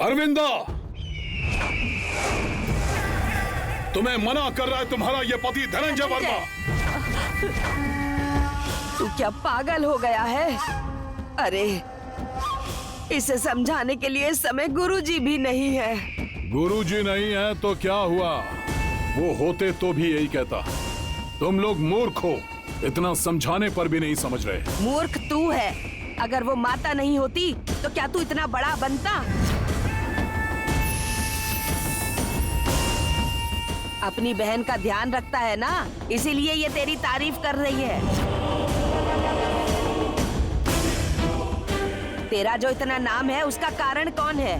अरविंदा, तुम्हें मना कर रहा है तुम्हारा ये पति धनंजय वर्मा। तू क्या पागल हो गया है? अरे इसे समझाने के लिए इस समय गुरुजी भी नहीं है। गुरुजी नहीं है तो क्या हुआ? वो होते तो भी यही कहता। तुम लोग मूर्ख हो, इतना समझाने पर भी नहीं समझ रहे। मूर्ख तू है। अगर वो माता नहीं होती तो क्या तू इतना बड़ा बनता? अपनी बहन का ध्यान रखता है ना, इसीलिए ये तेरी तारीफ कर रही है। तेरा जो इतना नाम है उसका कारण कौन है?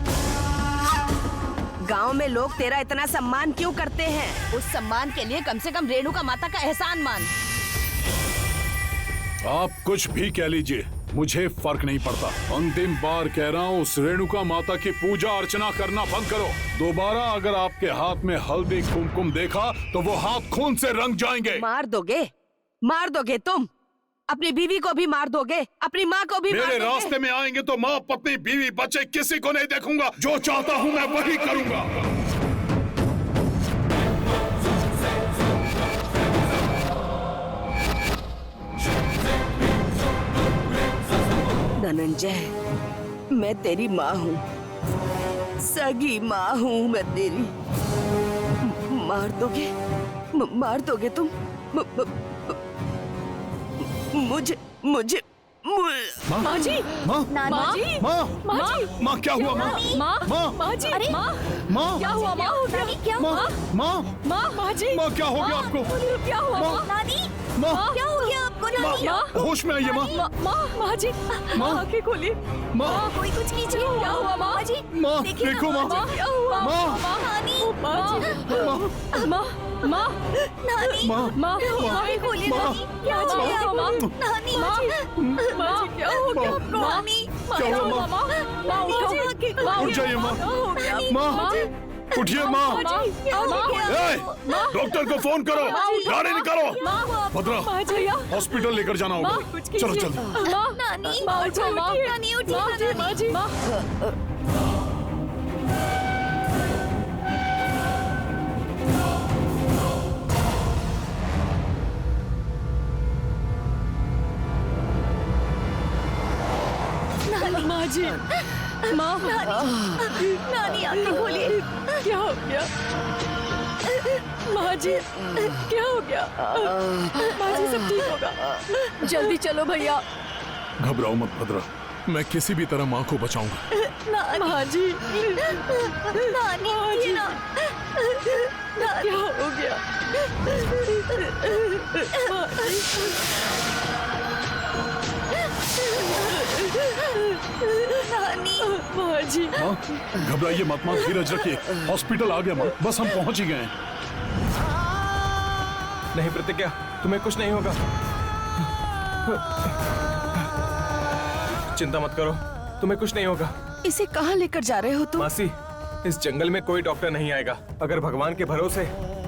गांव में लोग तेरा इतना सम्मान क्यों करते हैं? उस सम्मान के लिए कम से कम रेणुका माता का एहसान मान। आप कुछ भी कह लीजिए, मुझे फर्क नहीं पड़ता। अंतिम बार कह रहा हूँ, उस रेणुका माता की पूजा अर्चना करना बंद करो। दोबारा अगर आपके हाथ में हल्दी कुमकुम देखा तो वो हाथ खून से रंग जाएंगे। मार दोगे तुम? अपनी बीवी को भी मार दोगे? अपनी माँ को भी मार मेरे दोगे? रास्ते में आएंगे तो माँ, पत्नी, बीवी, बच्चे किसी को नहीं देखूंगा। जो चाहता हूँ मैं वही करूंगा। धनंजय, मैं तेरी माँ हूँ, सगी माँ हूँ मैं तेरी। मार दोगे तुम? मुझे माँ जी, माँ क्या हुआ? माँ जी, अरे माँ क्या हुआ? माँ जी, माँ क्या हो गया आपको? क्या हुआ? नानी, माँ क्या हो गया आपको नानी? होश में आइए माँ। माँ जी, आंखें खोलिए। माँ कोई कुछ कीजिए। क्या हुआ माँ जी? माँ देखिए देखो ना, माँ। क्या हुआ? माँ नानी, नानी, माँ आंखें खोलिए नानी। क्या हो गया आपको? नानी, माँ जी, क्या हो गया आपको? नानी, क्या हुआ माँ? उठ जाइए माँ। माँ उठिए माँ। ए, डॉक्टर को फोन करो, गाड़ी निकालो। भद्रा, हॉस्पिटल लेकर जाना होगा। चलो चलो। नानी, नानी उठिए, नानी। माँ जी, माँ, नानी आंखें खोलिए। क्या हो गया? माँ जी, क्या हो गया? माँ जी, सब ठीक होगा। जल्दी चलो भैया। घबराओ मत भद्रा, मैं किसी भी तरह माँ को बचाऊंगा। माँ जी, नानी उठिए ना। क्या हो गया? नानी, माँ जी, माँ घबराइए मत माँ, धीरज रखिए। हॉस्पिटल आ गया माँ, बस हम पहुंच ही गए हैं। नहीं प्रतिज्ञा, तुम्हें कुछ नहीं होगा। चिंता मत करो, तुम्हें कुछ नहीं होगा। इसे कहाँ लेकर जा रहे हो तुम? मासी, इस जंगल में कोई डॉक्टर नहीं आएगा। अगर भगवान के भरोसे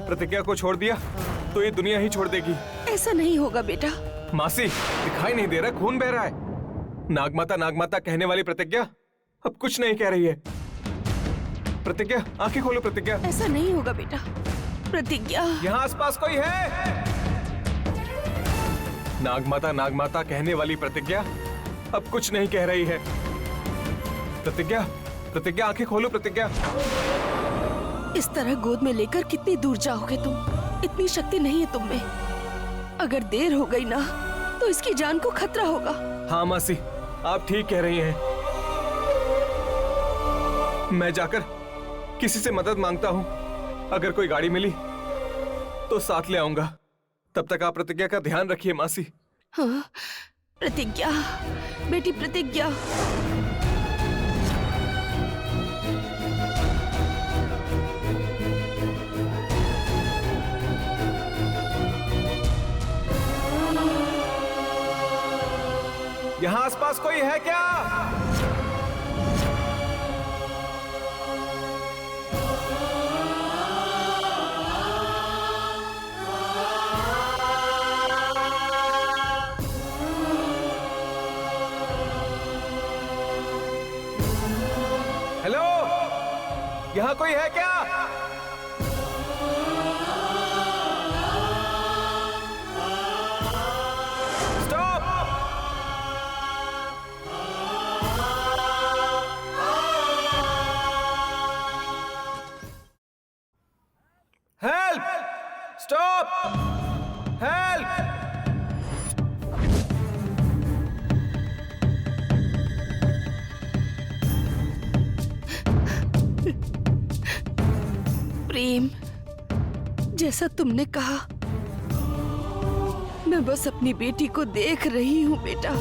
प्रतिज्ञा को छोड़ दिया तो ये दुनिया ही छोड़ देगी। ऐसा नहीं होगा बेटा। मासी, दिखाई नहीं दे रहा, खून बह रहा है। नागमाता कहने वाली प्रतिज्ञा अब कुछ नहीं कह रही है। प्रतिज्ञा, आंखें खोलो प्रतिज्ञा। ऐसा नहीं होगा बेटा। प्रतिज्ञा, यहाँ आसपास कोई है? नागमाता कहने वाली प्रतिज्ञा अब कुछ नहीं कह रही है। प्रतिज्ञा आंखें खोलो प्रतिज्ञा। इस तरह गोद में लेकर कितनी दूर जाओगे तुम? इतनी शक्ति नहीं है तुम में। अगर देर हो गई ना तो इसकी जान को खतरा होगा। हाँ मासी, आप ठीक कह रही हैं। मैं जाकर किसी से मदद मांगता हूँ। अगर कोई गाड़ी मिली तो साथ ले आऊंगा। तब तक आप प्रतिज्ञा का ध्यान रखिए मासी। हाँ, प्रतिज्ञा, बेटी प्रतिज्ञा। यहाँ आसपास कोई है क्या? हेलो, यहाँ कोई है क्या? स्टॉप! हेल्प! स्टॉप! हेल्प! प्रेम, जैसा तुमने कहा, मैं बस अपनी बेटी को देख रही हूँ बेटा,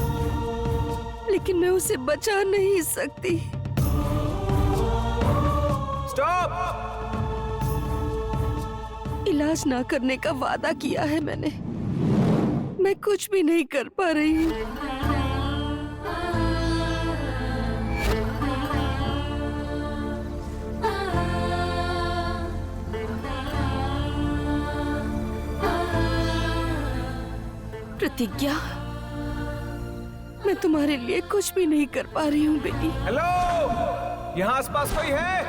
लेकिन मैं उसे बचा नहीं सकती। स्टॉप! इलाज ना करने का वादा किया है मैंने, मैं कुछ भी नहीं कर पा रही हूँ। प्रतिज्ञा, मैं तुम्हारे लिए कुछ भी नहीं कर पा रही हूँ बेटी। हेलो, यहाँ आसपास कोई है?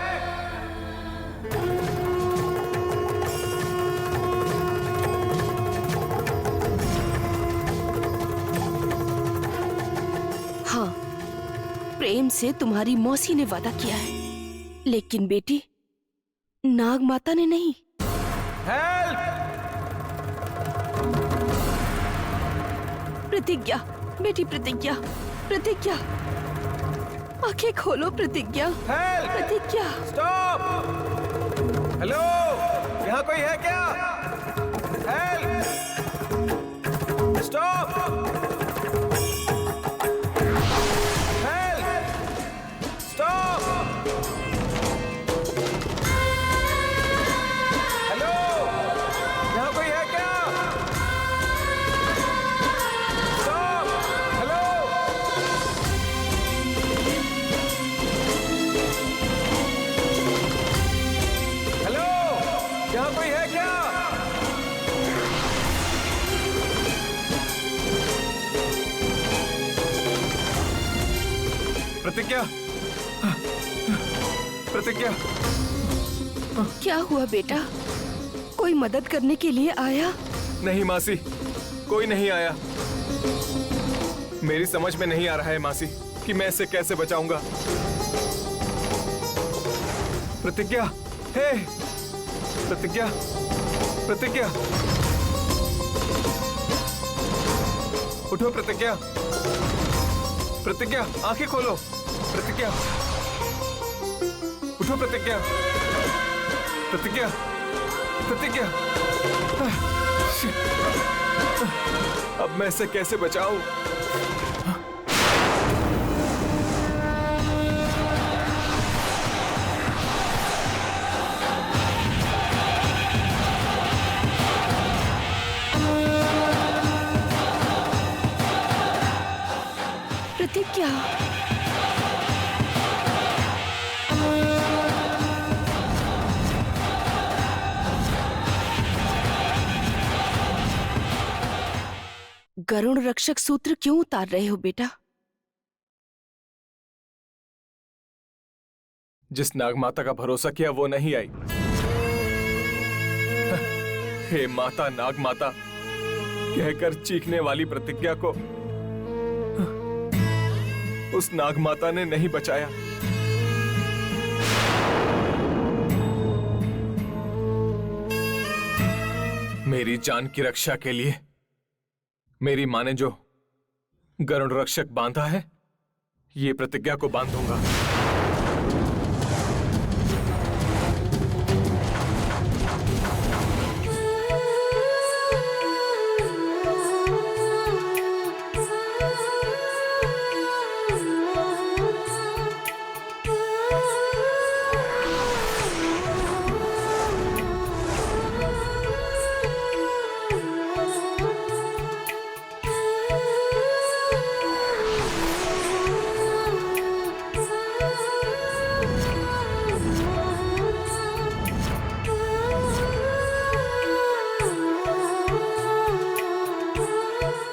हाँ, प्रेम से तुम्हारी मौसी ने वादा किया है, लेकिन बेटी, नाग माता ने नहीं। हेल्प! प्रतिज्ञा, बेटी प्रतिज्ञा, प्रतिज्ञा, आंखें खोलो प्रतिज्ञा, हेल्प! प्रतिज्ञा। स्टॉप! हेलो, यहाँ कोई है क्या? Help! Stop! Help! Stop! Hello, यहाँ कोई है क्या? स्टॉप! हेलो! हेलो, यहाँ कोई है क्या? प्रतिज्ञा, प्रतिज्ञा, क्या हुआ बेटा? कोई मदद करने के लिए आया? नहीं मासी, कोई नहीं आया। मेरी समझ में नहीं आ रहा है मासी कि मैं इसे कैसे बचाऊंगा। प्रतिज्ञा, हे, प्रतिज्ञा, प्रतिज्ञा, उठो प्रतिज्ञा, प्रतिज्ञा, आंखें खोलो, प्रतिज्ञा, उठो प्रतिज्ञा, प्रतिज्ञा, प्रतिज्ञा। अब मैं इसे कैसे बचाऊं? प्रतिज्ञा, गरुड़ रक्षक सूत्र क्यों उतार रहे हो बेटा? जिस नागमाता का भरोसा किया वो नहीं आई। हे माता नागमाता कहकर चीखने वाली प्रतिज्ञा को उस नागमाता ने नहीं बचाया। मेरी जान की रक्षा के लिए मेरी मां ने जो गरुड़ रक्षक बांधा है, ये प्रतिज्ञा को बांधूंगा।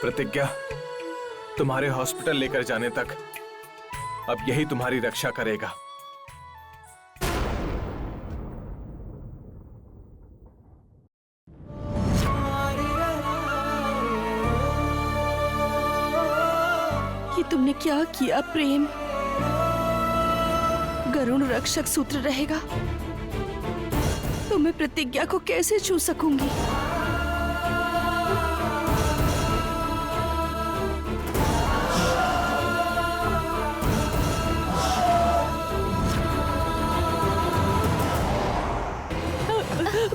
प्रतिज्ञा, तुम्हारे हॉस्पिटल लेकर जाने तक अब यही तुम्हारी रक्षा करेगा। कि तुमने क्या किया प्रेम। गरुण रक्षक सूत्र रहेगा तो मैं प्रतिज्ञा को कैसे छू सकूंगी।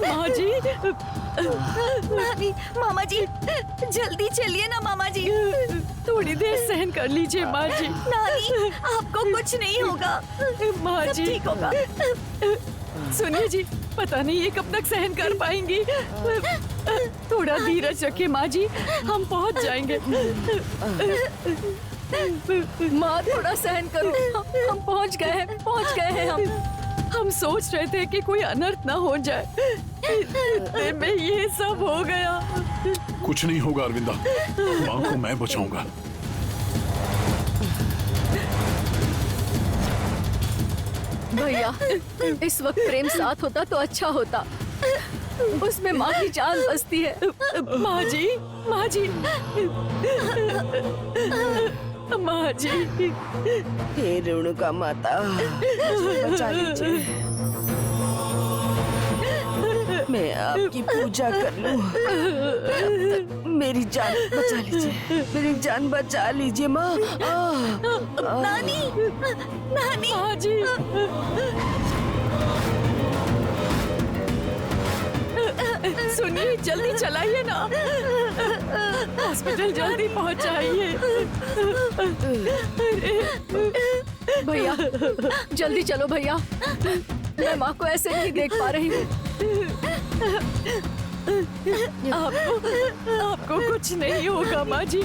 माँ जी, नानी, मामा जी, जल्दी चलिए ना मामा जी। थोड़ी देर सहन कर लीजिए माँ जी। नानी, आपको कुछ नहीं होगा। माँ सब जी, ठीक होगा। सुनिए जी, पता नहीं ये कब तक सहन कर पाएंगी। थोड़ा धीरज रखिए माँ जी, हम पहुँच जाएंगे। माँ थोड़ा सहन करो, हम पहुँच गए हैं हम सोच रहे थे कि कोई अनर्थ ना हो जाए, इतने में ये सब हो गया। कुछ नहीं होगा अरविंदा, माँ को मैं बचाऊंगा। भैया, इस वक्त प्रेम साथ होता तो अच्छा होता, उसमें माँ की जान बसती है। माँ जी, माँ जी, माँ जी। हे रेणुका माता, मुझे बचा लीजिए। मैं आपकी पूजा कर लूं। मेरी जान बचा लीजिए, मेरी जान बचा लीजिए माँ। नानी, नानी। माँ जी, सुनिए, जल्दी चलाइए ना, हॉस्पिटल जल्दी पहुंचाइए। भैया, जल्दी चलो भैया, मैं माँ को ऐसे नहीं देख पा रही हूँ। आपको कुछ नहीं होगा माँ जी।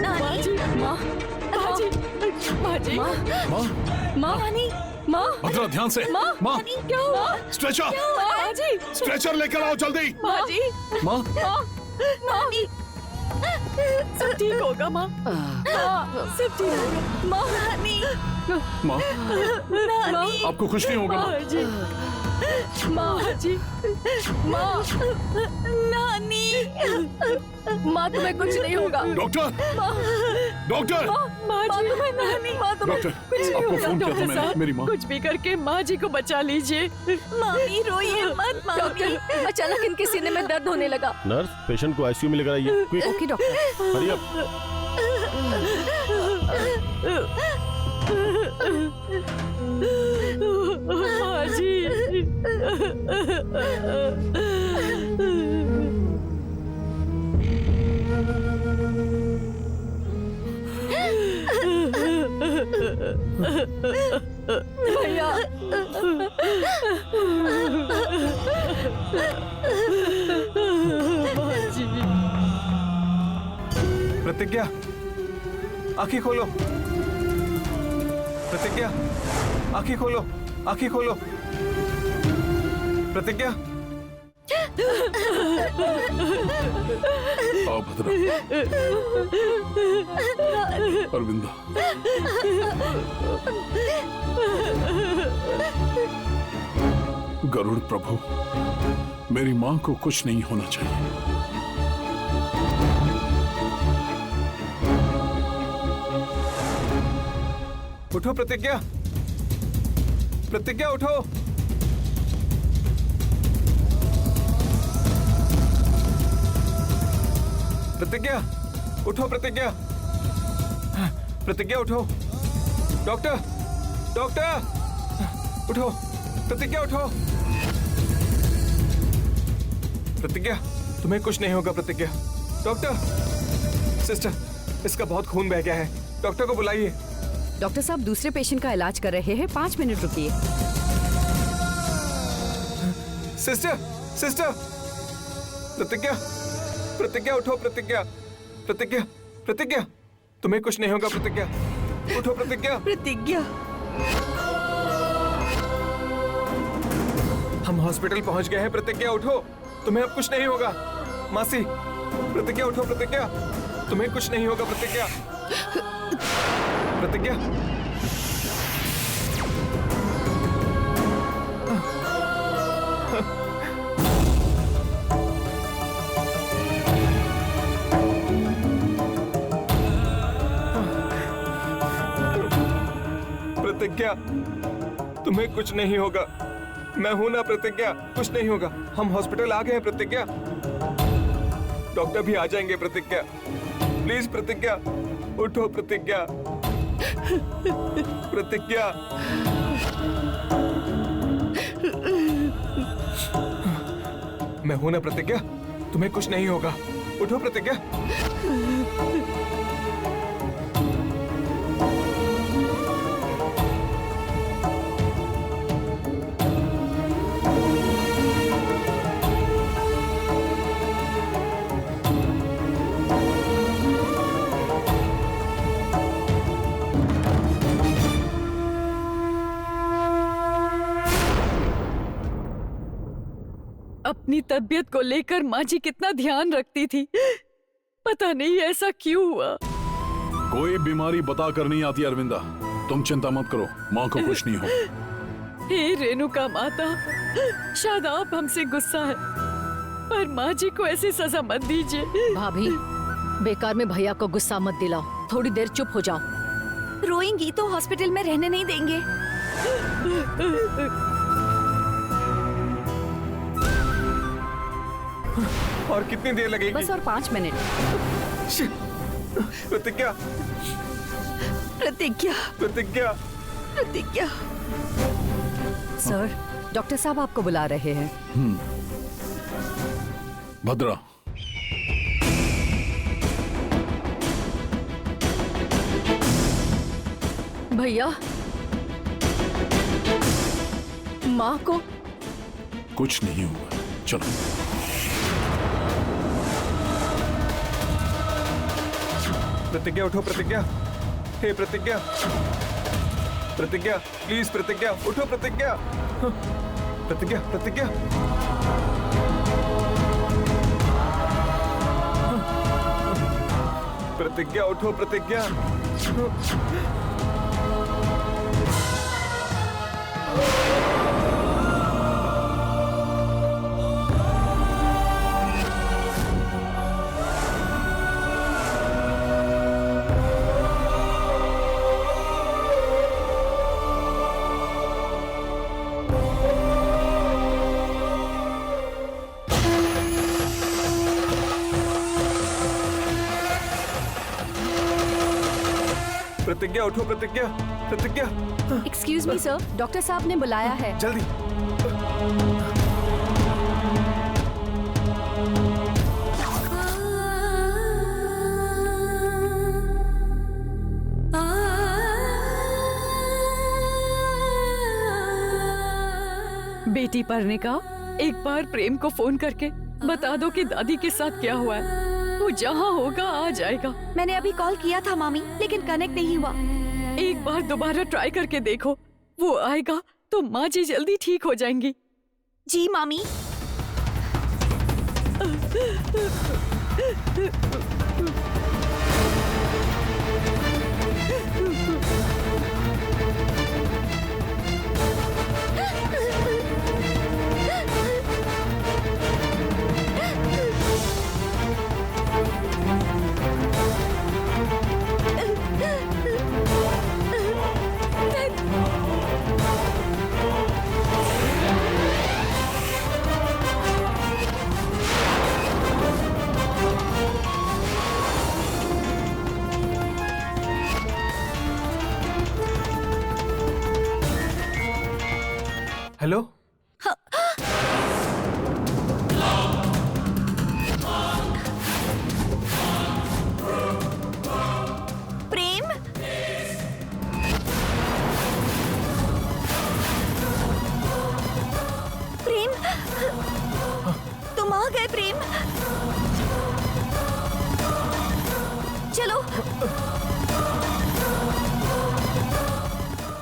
माँ जी, माँ जी, माँ, माँ, माँ, भद्रा ध्यान से। माँ, माँ, क्या हुआ? स्ट्रेचर, माँ जी, स्ट्रेचर लेकर आओ जल्दी। माँ जी, माँ, माँ, नानी, सब ठीक होगा माँ। माँ, सब ठीक होगा। माँ, नानी, माँ, नानी। आपको कुछ नहीं होगा। माँ जी, माँ जी, माँ, नानी। माँ तुम्हें कुछ नहीं होगा। डॉक्टर, डॉक्टर, माँ जी, माँ तुम्हें डॉक्टर, कुछ नहीं आपको होगा। फोन किया था डॉक्टर मैंने, साहब, मेरी माँ। कुछ भी करके माँ जी को बचा लीजिए। मामी रोइए मत मामी। डॉक्टर, अचानक इनके सीने में दर्द होने लगा। नर्स, पेशेंट को आईसीयू में लेकर आइए। Quick, okay doctor. Hurry up. माँ जी, भैया, माँ जी। प्रतिज्ञा, आंखें खोलो। प्रतिज्ञा, आंखें खोलो, आंखें खोलो। प्रतिज्ञा, आओ भद्रा। अरविंदा, गरुड़ प्रभु, मेरी माँ को कुछ नहीं होना चाहिए। उठो प्रतिज्ञा, प्रतिज्ञा उठो। प्रतिज्ञा, उठो प्रतिज्ञा, प्रतिज्ञा उठो। डॉक्टर, डॉक्टर, उठो। प्रतिज्ञा उठो। प्रतिज्ञा, तुम्हें कुछ नहीं होगा प्रतिज्ञा। डॉक्टर, सिस्टर, इसका बहुत खून बह गया है, डॉक्टर को बुलाइए। डॉक्टर साहब दूसरे पेशेंट का इलाज कर रहे हैं, 5 मिनट रुकिए। सिस्टर, सिस्टर, प्रतिज्ञा, प्रतिज्ञा उठो। प्रतिज्ञा, प्रतिज्ञा, प्रतिज्ञा, तुम्हें कुछ नहीं होगा प्रतिज्ञा। उठो प्रतिज्ञा। प्रतिज्ञा, हम हॉस्पिटल पहुंच गए हैं। प्रतिज्ञा उठो, तुम्हें अब कुछ नहीं होगा। मासी, प्रतिज्ञा उठो। प्रतिज्ञा, तुम्हें कुछ नहीं होगा। प्रतिज्ञा, प्रतिज्ञा, प्रतिज्ञा, तुम्हें कुछ नहीं होगा। मैं हूं ना प्रतिज्ञा, कुछ नहीं होगा। हम हॉस्पिटल आ गए हैं प्रतिज्ञा, डॉक्टर भी आ जाएंगे प्रतिज्ञा। प्लीज प्रतिज्ञा, उठो प्रतिज्ञा, प्रतिज्ञा। मैं हूं ना प्रतिज्ञा, तुम्हें कुछ नहीं होगा। उठो प्रतिज्ञा। अपनी तबीयत को लेकर माँ जी कितना ध्यान रखती थी, पता नहीं ऐसा क्यों हुआ। कोई बीमारी बता कर नहीं आती अरविंदा, तुम चिंता मत करो, माँ को कुछ नहीं हो। हे रेणुका माता, शायद आप हमसे गुस्सा है, पर माँ जी को ऐसी सजा मत दीजिए। भाभी, बेकार में भैया को गुस्सा मत दिलाओ, थोड़ी देर चुप हो जाओ। रोएंगी तो हॉस्पिटल में रहने नहीं देंगे। और कितनी देर लगेगी? बस और 5 मिनट। प्रतिज्ञा, प्रतिज्ञा, प्रतिज्ञा। प्रतिज्ञा। सर, डॉक्टर साहब आपको बुला रहे हैं। भद्रा, भैया, माँ को कुछ नहीं हुआ, चलो। प्रतिज्ञा, उठो प्रतिज्ञा। हे प्रतिज्ञा, प्रतिज्ञा, प्लीज प्रतिज्ञा, उठो प्रतिज्ञा। प्रतिज्ञा, प्रतिज्ञा। प्रतिज्ञा, उठो प्रतिज्ञा। प्रतिज्ञा, उठो प्रतिज्ञा, प्रतिज्ञा। एक्सक्यूज मी सर, डॉक्टर साहब ने बुलाया है। जल्दी। बेटी पढ़ने का एक बार प्रेम को फोन करके बता दो कि दादी के साथ क्या हुआ है। वो जहाँ होगा आ जाएगा। मैंने अभी कॉल किया था मामी, लेकिन कनेक्ट नहीं हुआ। एक बार दोबारा ट्राई करके देखो, वो आएगा तो माँ जी जल्दी ठीक हो जाएंगी। जी मामी। हेलो, प्रेम, प्रेम, तुम आ गए प्रेम। चलो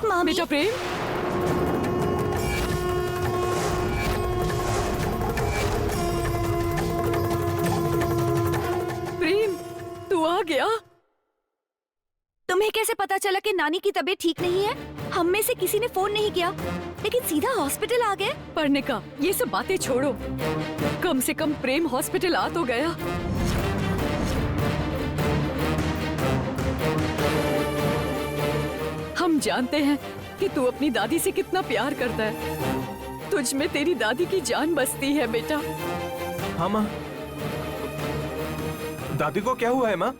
मामी। बेटा प्रेम, आ गया। तुम्हें कैसे पता चला कि नानी की तबीयत ठीक नहीं है? हम में से किसी ने फोन नहीं किया, लेकिन सीधा हॉस्पिटल आ गए। पढ़ने का ये सब बातें छोड़ो, कम से कम प्रेम हॉस्पिटल आ तो गया। हम जानते हैं कि तू अपनी दादी से कितना प्यार करता है। तुझ में तेरी दादी की जान बसती है बेटा। हाँ माँ। दादी को क्या हुआ है माँ?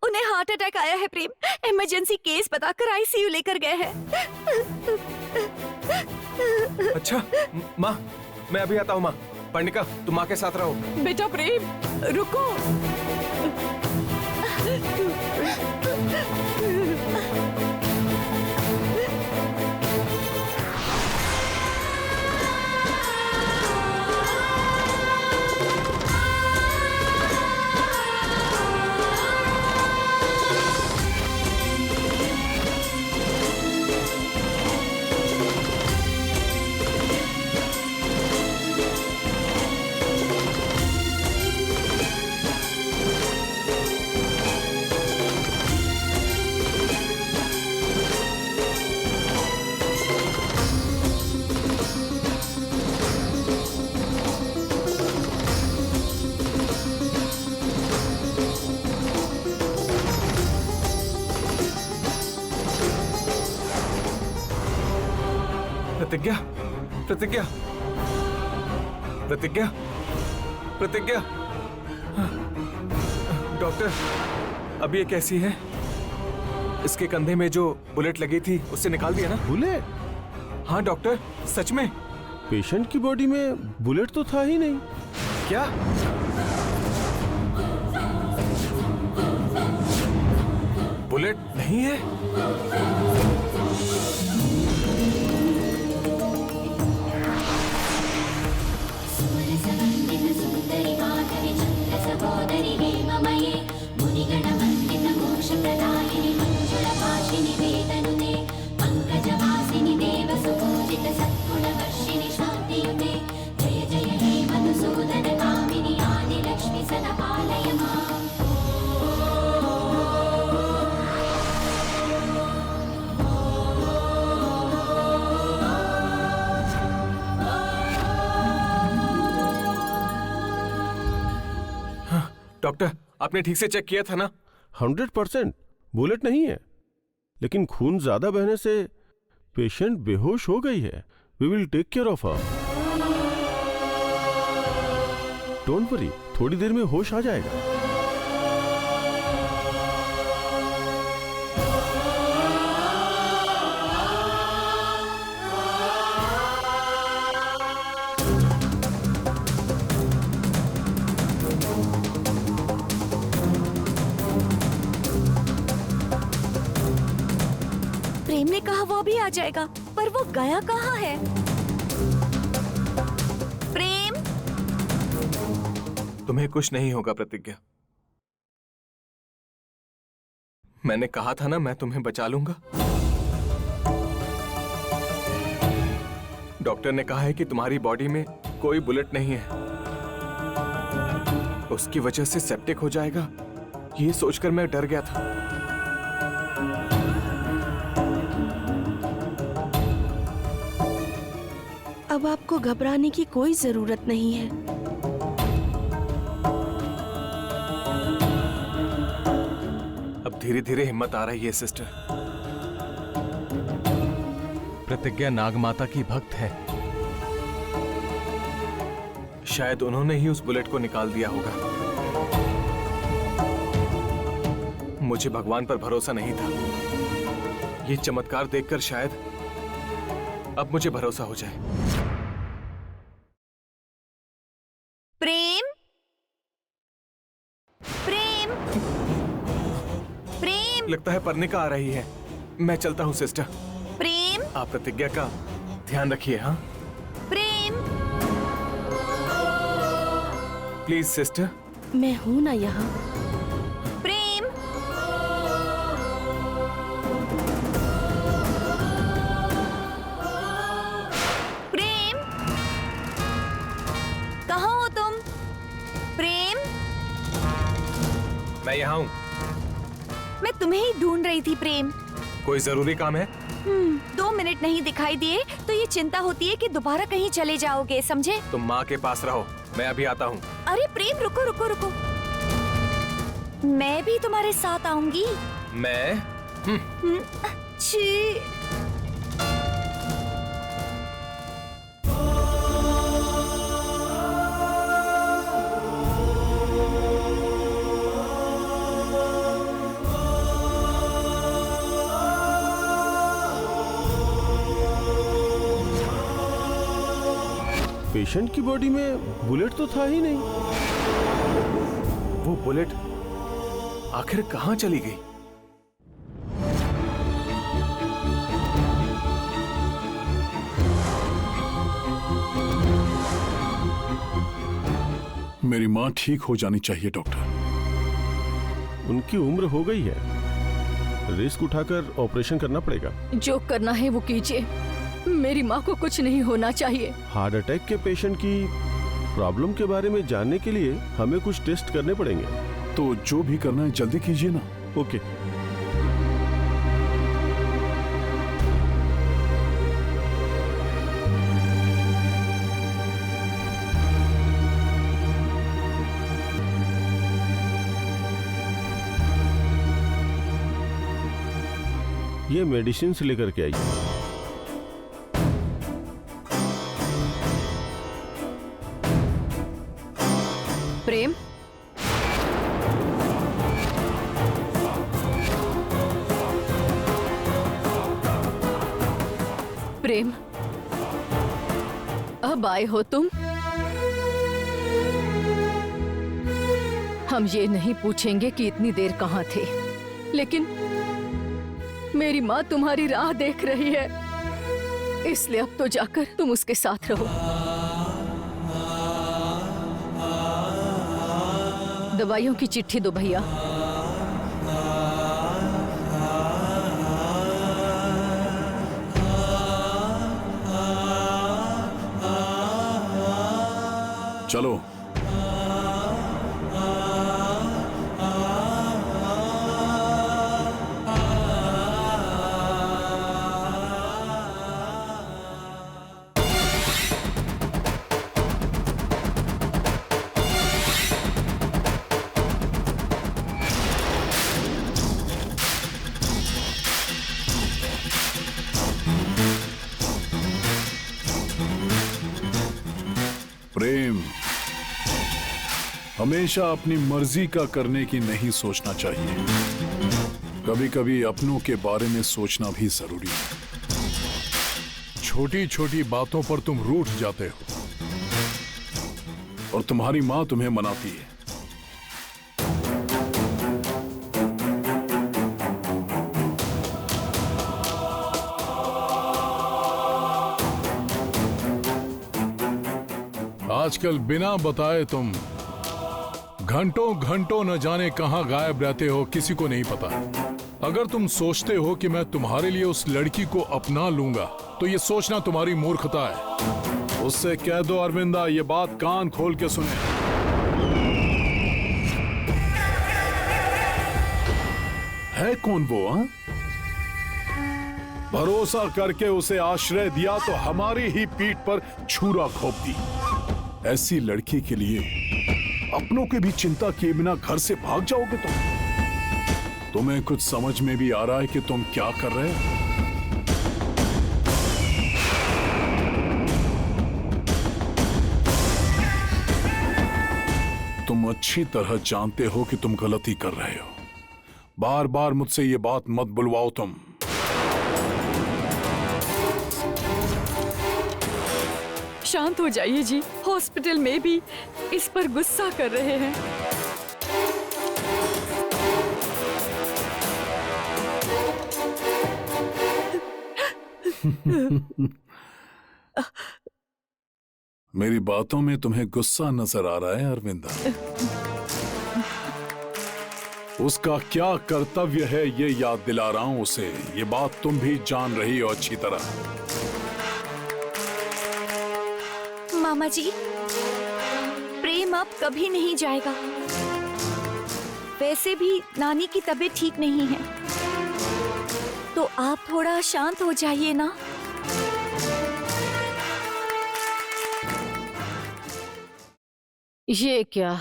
उन्हें हार्ट अटैक आया है प्रेम। इमरजेंसी केस बताकर आईसीयू लेकर गए हैं। अच्छा माँ, मैं अभी आता हूँ माँ। पर्णिका, तुम माँ के साथ रहो। बेटा प्रेम, रुको। प्रतिज्ञा, प्रतिज्ञा, प्रतिज्ञा, प्रतिज्ञा। डॉक्टर, अब ये कैसी है? इसके कंधे में जो बुलेट लगी थी उससे निकाल दिया ना? बुलेट? हाँ डॉक्टर, सच में। पेशेंट की बॉडी में बुलेट तो था ही नहीं। क्या? बुलेट नहीं है? डॉक्टर, आपने ठीक से चेक किया था ना? 100% बुलेट नहीं है, लेकिन खून ज्यादा बहने से पेशेंट बेहोश हो गई है। We will take care of her. Don't worry, थोड़ी देर में होश आ जाएगा। प्रेम ने कहा वो भी आ जाएगा, पर वो गया कहाँ है? प्रेम, तुम्हें कुछ नहीं होगा प्रतिज्ञा। मैंने कहा था ना, मैं तुम्हें बचा लूंगा। डॉक्टर ने कहा है कि तुम्हारी बॉडी में कोई बुलेट नहीं है। उसकी वजह से सेप्टिक हो जाएगा, ये सोचकर मैं डर गया था। अब आपको घबराने की कोई जरूरत नहीं है। अब धीरे धीरे हिम्मत आ रही है सिस्टर। प्रतिज्ञा नागमाता की भक्त है। शायद उन्होंने ही उस बुलेट को निकाल दिया होगा। मुझे भगवान पर भरोसा नहीं था। ये चमत्कार देखकर शायद अब मुझे भरोसा हो जाए। प्रेम, प्रेम, प्रेम, लगता है पर्णिका आ रही है। मैं चलता हूँ सिस्टर। प्रेम, आप प्रतिज्ञा का ध्यान रखिए। हाँ प्रेम। Please sister. मैं हूं ना यहाँ। प्रेम, प्रेम, कहाँ हो तुम? प्रेम, मैं यहाँ हूँ। मैं तुम्हें ही ढूंढ रही थी प्रेम। कोई जरूरी काम है? 2 मिनट नहीं दिखाई दिए तो ये चिंता होती है कि दोबारा कहीं चले जाओगे, समझे? तुम माँ के पास रहो, मैं अभी आता हूँ। अरे प्रेम, रुको रुको रुको। मैं भी तुम्हारे साथ आऊंगी। मैं? छी। पेशेंट की बॉडी में बुलेट तो था ही नहीं। वो बुलेट आखिर कहाँ चली गई? मेरी माँ ठीक हो जानी चाहिए डॉक्टर। उनकी उम्र हो गई है, रिस्क उठाकर ऑपरेशन करना पड़ेगा। जो करना है वो कीजिए, मेरी माँ को कुछ नहीं होना चाहिए। हार्ट अटैक के पेशेंट की प्रॉब्लम के बारे में जानने के लिए हमें कुछ टेस्ट करने पड़ेंगे। तो जो भी करना है जल्दी कीजिए ना। ओके। ये मेडिसिन से लेकर के आइए। प्रेम, प्रेम, अब आए हो तुम। हम ये नहीं पूछेंगे कि इतनी देर कहाँ थे, लेकिन मेरी माँ तुम्हारी राह देख रही है, इसलिए अब तो जाकर तुम उसके साथ रहो। दवाइयों की चिट्ठी दो भैया। चलो। प्रेम, हमेशा अपनी मर्जी का करने की नहीं सोचना चाहिए। कभी कभी अपनों के बारे में सोचना भी जरूरी है। छोटी छोटी बातों पर तुम रूठ जाते हो और तुम्हारी मां तुम्हें मनाती है। आजकल बिना बताए तुम घंटों घंटों न जाने कहां गायब रहते हो, किसी को नहीं पता। अगर तुम सोचते हो कि मैं तुम्हारे लिए उस लड़की को अपना लूंगा, तो ये सोचना तुम्हारी मूर्खता है। उससे कह दो अरविंदा ये बात कान खोल के सुने। है कौन वो? हाँ, भरोसा करके उसे आश्रय दिया तो हमारी ही पीठ पर छुरा घोंप दी। ऐसी लड़की के लिए अपनों की भी चिंता किए बिना घर से भाग जाओगे तुम? तुम्हें कुछ समझ में भी आ रहा है कि तुम क्या कर रहे हो? तुम अच्छी तरह जानते हो कि तुम गलती कर रहे हो। बार बार मुझसे ये बात मत बुलवाओ तुम। शांत हो जाइए जी, हॉस्पिटल में भी इस पर गुस्सा कर रहे हैं। मेरी बातों में तुम्हें गुस्सा नजर आ रहा है अरविंदा? उसका क्या कर्तव्य है ये याद दिला रहा हूं उसे। ये बात तुम भी जान रही हो अच्छी तरह। मामा जी, प्रेम अब कभी नहीं जाएगा। वैसे भी नानी की तबीयत ठीक नहीं है, तो आप थोड़ा शांत हो जाइए ना। ये क्या,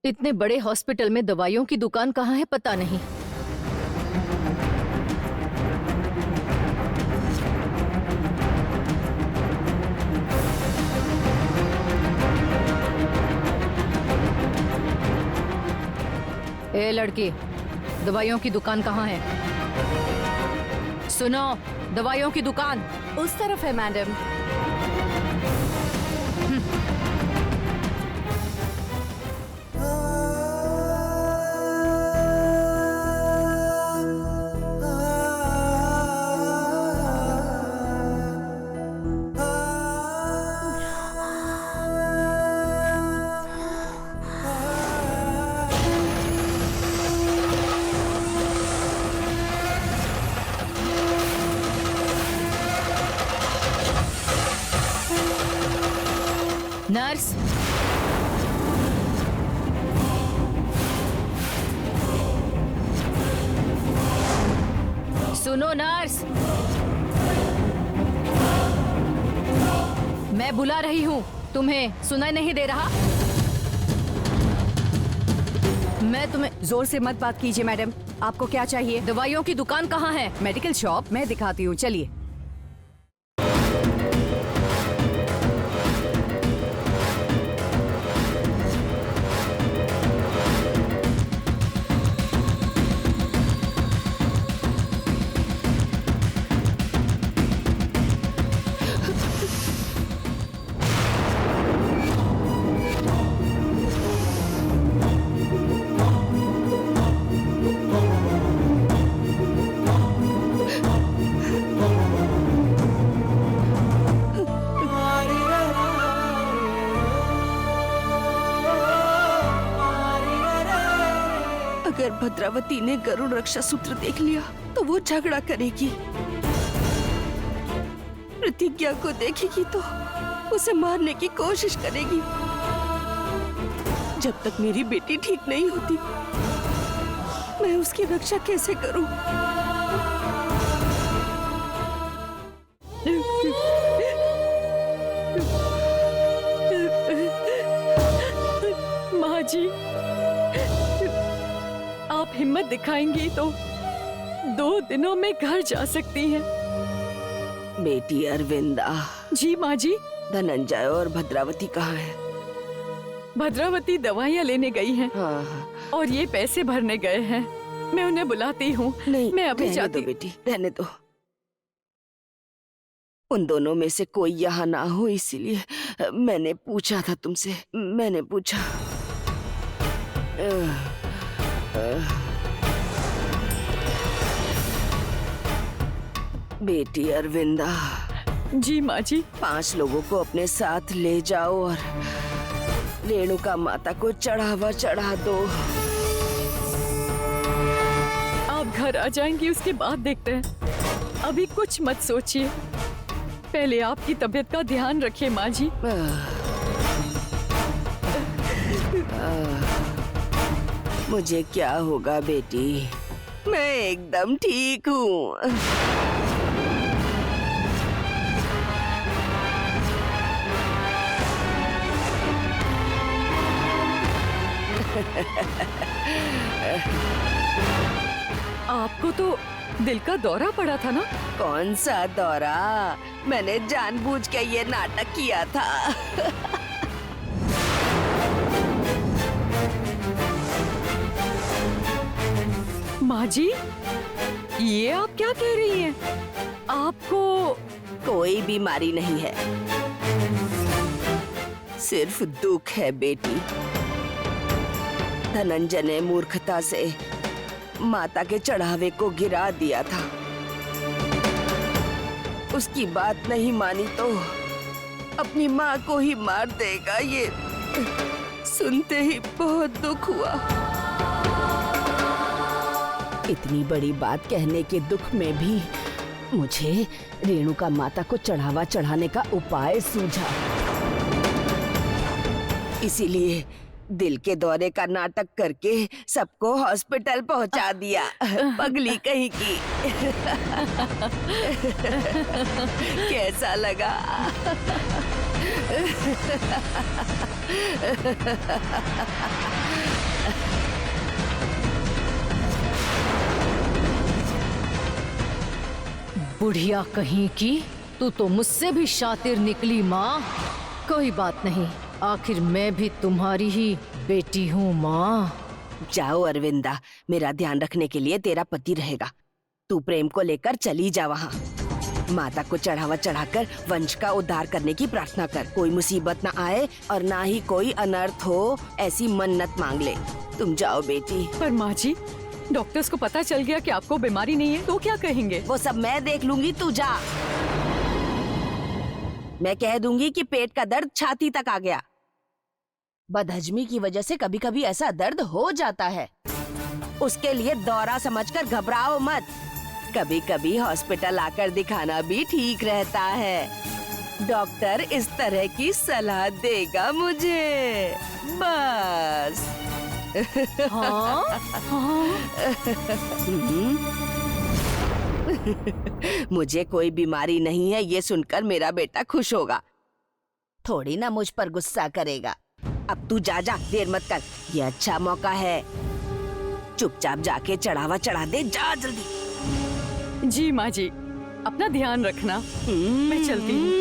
इतने बड़े हॉस्पिटल में दवाइयों की दुकान कहाँ है पता नहीं। ए लड़की, दवाइयों की दुकान कहाँ है? सुनो, दवाइयों की दुकान उस तरफ है मैडम। नर्स, सुनो नर्स, मैं बुला रही हूँ। तुम्हें सुनाई नहीं दे रहा? मैं तुम्हें जोर से मत बात कीजिए मैडम। आपको क्या चाहिए? दवाइयों की दुकान कहाँ है? मेडिकल शॉप मैं दिखाती हूँ, चलिए। अगर भद्रावती ने गरुड़ रक्षा सूत्र देख लिया तो वो झगड़ा करेगी। प्रतिज्ञा को देखेगी तो उसे मारने की कोशिश करेगी। जब तक मेरी बेटी ठीक नहीं होती मैं उसकी रक्षा कैसे करूं? माँ जी, आप हिम्मत दिखाएंगी तो 2 दिनों में घर जा सकती हैं। बेटी अरविंदा। जी माँ जी। धनंजय और भद्रावती कहाँ है? भद्रावती दवाइयाँ लेने गई हैं। हाँ। और ये पैसे भरने गए हैं। मैं उन्हें बुलाती हूँ। नहीं, मैं अभी रहने जाती दो बेटी, रहने दो। उन दोनों में से कोई यहाँ ना हो, इसीलिए मैंने पूछा था तुमसे। मैंने पूछा। बेटी अरविंदा। जी माँ जी। 5 लोगों को अपने साथ ले जाओ और रेणुका माता को चढ़ावा चढ़ा दो। आप घर आ जाएंगी उसके बाद देखते हैं। अभी कुछ मत सोचिए। पहले आपकी तबीयत का ध्यान रखिए माँ जी। मुझे क्या होगा बेटी? मैं एकदम ठीक हूँ। आपको तो दिल का दौरा पड़ा था ना? कौन सा दौरा? मैंने जानबूझ के ये नाटक किया था। माँ जी, ये आप क्या कह रही हैं? आपको कोई बीमारी नहीं है, सिर्फ दुख है बेटी। धनंजय ने मूर्खता से माता के चढ़ावे को गिरा दिया था। उसकी बात नहीं मानी तो अपनी माँ को ही मार देगा। ये सुनते ही बहुत दुख हुआ। इतनी बड़ी बात कहने के दुख में भी मुझे रेणुका माता को चढ़ावा चढ़ाने का उपाय सूझा। इसीलिए दिल के दौरे का नाटक करके सबको हॉस्पिटल पहुंचा दिया। पगली कहीं की। कैसा लगा? बुढ़िया कहीं की, तू तो मुझसे भी शातिर निकली माँ। कोई बात नहीं, आखिर मैं भी तुम्हारी ही बेटी हूँ माँ। जाओ अरविंदा, मेरा ध्यान रखने के लिए तेरा पति रहेगा। तू प्रेम को लेकर चली जा वहाँ। माता को चढ़ावा चढ़ाकर वंश का उद्धार करने की प्रार्थना कर। कोई मुसीबत ना आए और ना ही कोई अनर्थ हो, ऐसी मन्नत मांग ले। तुम जाओ बेटी। पर माँ जी, डॉक्टर्स को पता चल गया कि आपको बीमारी नहीं है तो क्या कहेंगे? वो सब मैं देख लूंगी, तू जा। मैं कह दूंगी कि पेट का दर्द छाती तक आ गया। बदहजमी की वजह से कभी कभी ऐसा दर्द हो जाता है। उसके लिए दौरा समझकर घबराओ मत। कभी कभी हॉस्पिटल आकर दिखाना भी ठीक रहता है। डॉक्टर इस तरह की सलाह देगा मुझे, बस। हाँ? हाँ? मुझे कोई बीमारी नहीं है, ये सुनकर मेरा बेटा खुश होगा। थोड़ी ना मुझ पर गुस्सा करेगा। अब तू जा, देर मत कर, ये अच्छा मौका है। चुपचाप जाके चढ़ावा चढ़ा दे, जा जल्दी। जी माँ जी, अपना ध्यान रखना। मैं चलती हूँ।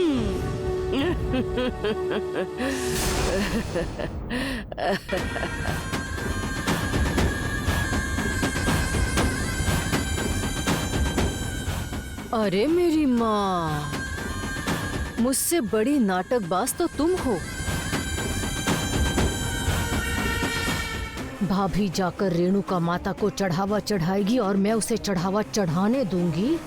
अरे मेरी माँ, मुझसे बड़ी नाटकबाज तो तुम हो। भाभी जाकर रेणुका माता को चढ़ावा चढ़ाएगी और मैं उसे चढ़ावा चढ़ाने दूंगी।